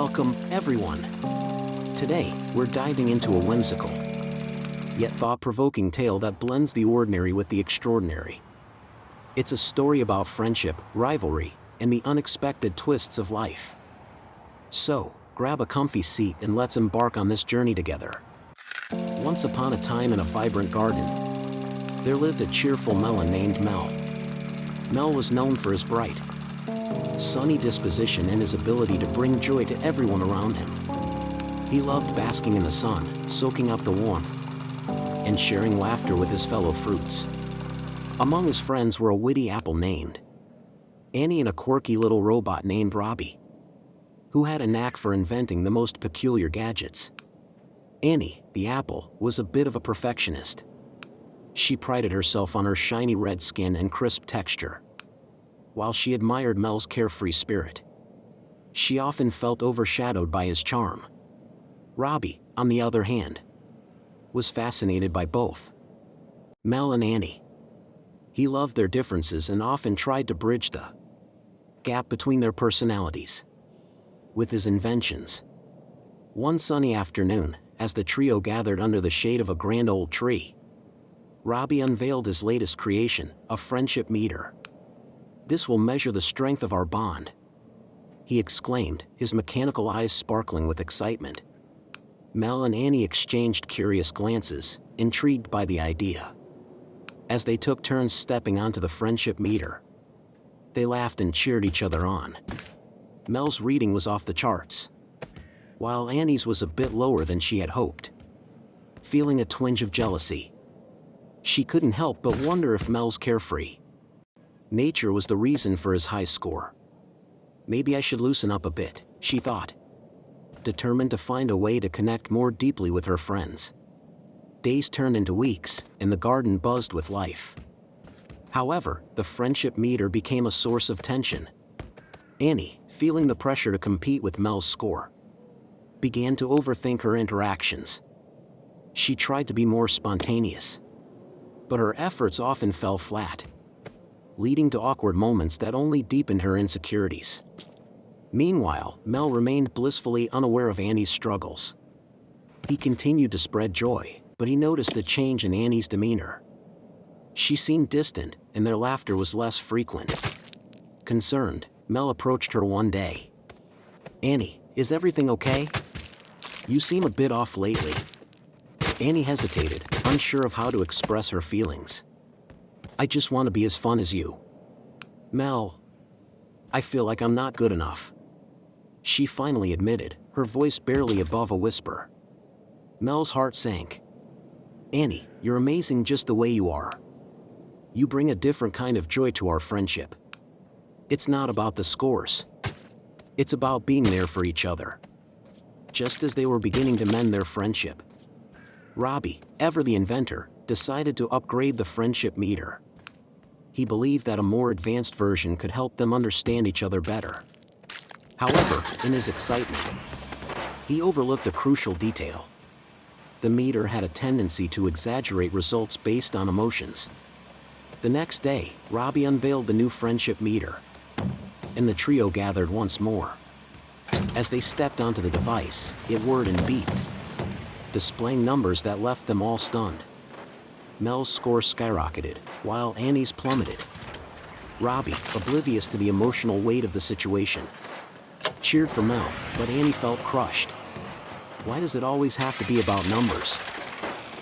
Welcome, everyone. Today, we're diving into a whimsical, yet thought-provoking tale that blends the ordinary with the extraordinary. It's a story about friendship, rivalry, and the unexpected twists of life. So, grab a comfy seat and let's embark on this journey together. Once upon a time in a vibrant garden, there lived a cheerful melon named Mel. Mel was known for his bright, sunny disposition and his ability to bring joy to everyone around him. He loved basking in the sun, soaking up the warmth, and sharing laughter with his fellow fruits. Among his friends were a witty apple named Annie and a quirky little robot named Robbie, who had a knack for inventing the most peculiar gadgets. Annie, the apple, was a bit of a perfectionist. She prided herself on her shiny red skin and crisp texture. While she admired Mel's carefree spirit, she often felt overshadowed by his charm. Robbie, on the other hand, was fascinated by both Mel and Annie. He loved their differences and often tried to bridge the gap between their personalities with his inventions. One sunny afternoon, as the trio gathered under the shade of a grand old tree, Robbie unveiled his latest creation, a friendship meter. "This will measure the strength of our bond," he exclaimed, his mechanical eyes sparkling with excitement. Mel and Annie exchanged curious glances, intrigued by the idea. As they took turns stepping onto the friendship meter, they laughed and cheered each other on. Mel's reading was off the charts, while Annie's was a bit lower than she had hoped. Feeling a twinge of jealousy, she couldn't help but wonder if Mel's carefree nature was the reason for his high score. "Maybe I should loosen up a bit," she thought, determined to find a way to connect more deeply with her friends. Days turned into weeks, and the garden buzzed with life. However, the friendship meter became a source of tension. Annie, feeling the pressure to compete with Mel's score, began to overthink her interactions. She tried to be more spontaneous, but her efforts often fell flat, leading to awkward moments that only deepened her insecurities. Meanwhile, Mel remained blissfully unaware of Annie's struggles. He continued to spread joy, but he noticed a change in Annie's demeanor. She seemed distant, and their laughter was less frequent. Concerned, Mel approached her one day. "Annie, is everything okay? You seem a bit off lately." Annie hesitated, unsure of how to express her feelings. "I just want to be as fun as you." "Mel, I feel like I'm not good enough," she finally admitted, her voice barely above a whisper. Mel's heart sank. "Annie, you're amazing just the way you are. You bring a different kind of joy to our friendship. It's not about the scores. It's about being there for each other." Just as they were beginning to mend their friendship, Robbie, ever the inventor, decided to upgrade the friendship meter. He believed that a more advanced version could help them understand each other better. However, in his excitement, he overlooked a crucial detail. The meter had a tendency to exaggerate results based on emotions. The next day, Robbie unveiled the new friendship meter, and the trio gathered once more. As they stepped onto the device, it whirred and beeped, displaying numbers that left them all stunned. Mel's score skyrocketed, while Annie's plummeted. Robbie, oblivious to the emotional weight of the situation, cheered for Mel, but Annie felt crushed. "Why does it always have to be about numbers?"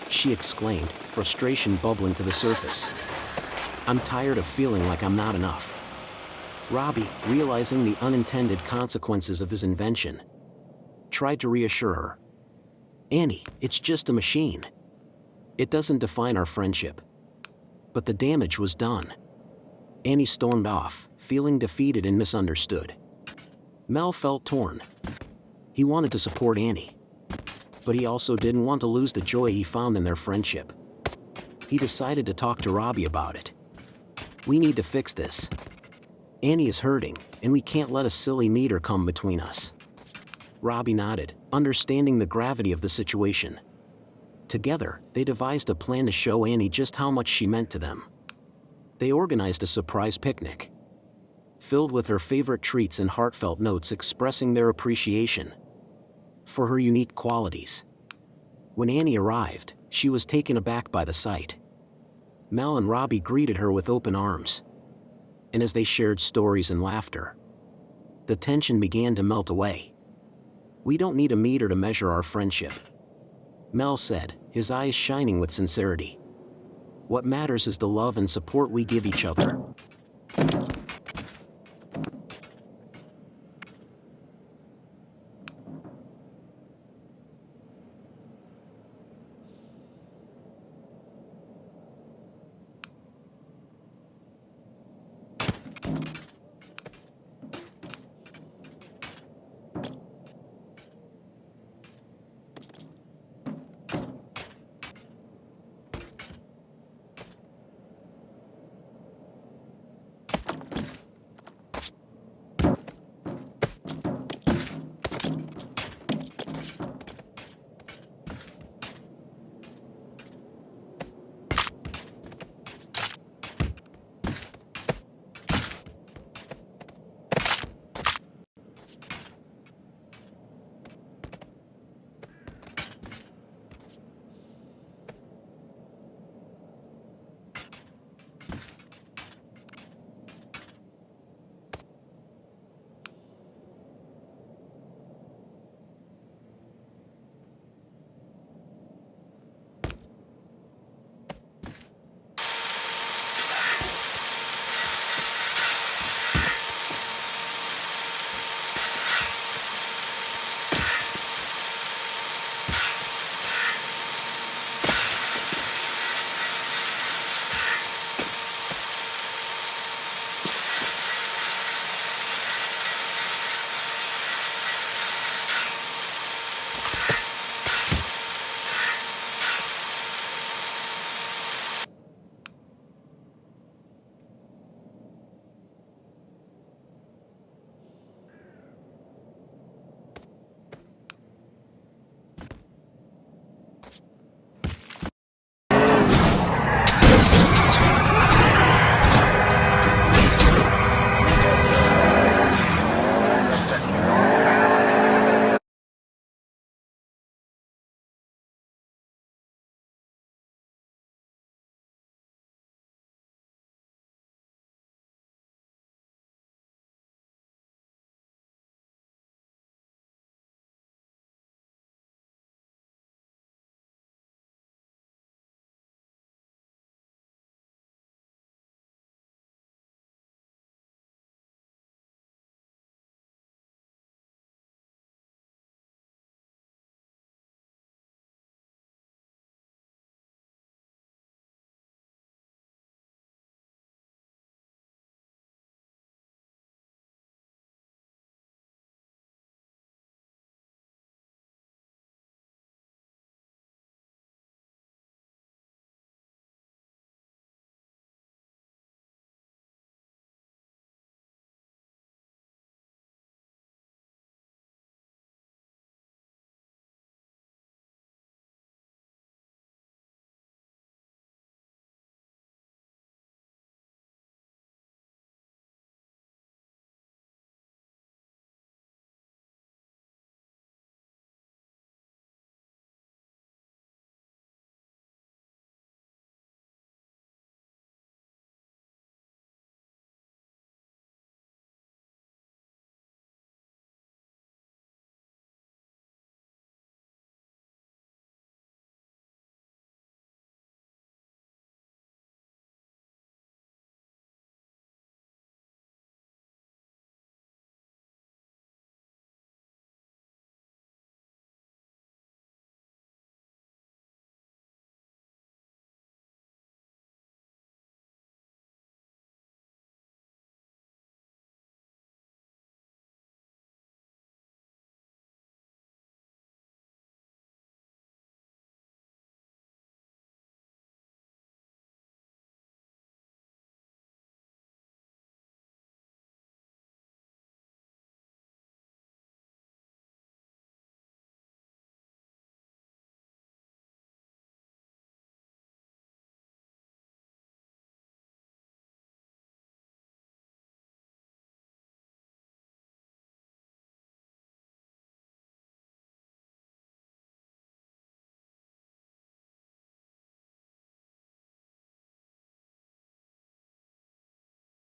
she exclaimed, frustration bubbling to the surface. "I'm tired of feeling like I'm not enough." Robbie, realizing the unintended consequences of his invention, tried to reassure her. "Annie, it's just a machine. It doesn't define our friendship." But the damage was done. Annie stormed off, feeling defeated and misunderstood. Mel felt torn. He wanted to support Annie, but he also didn't want to lose the joy he found in their friendship. He decided to talk to Robbie about it. "We need to fix this. Annie is hurting, and we can't let a silly meter come between us." Robbie nodded, understanding the gravity of the situation. Together, they devised a plan to show Annie just how much she meant to them. They organized a surprise picnic, filled with her favorite treats and heartfelt notes expressing their appreciation for her unique qualities. When Annie arrived, she was taken aback by the sight. Mel and Robbie greeted her with open arms. And as they shared stories and laughter, the tension began to melt away. "We don't need a meter to measure our friendship," Mel said, his eyes shining with sincerity. "What matters is the love and support we give each other."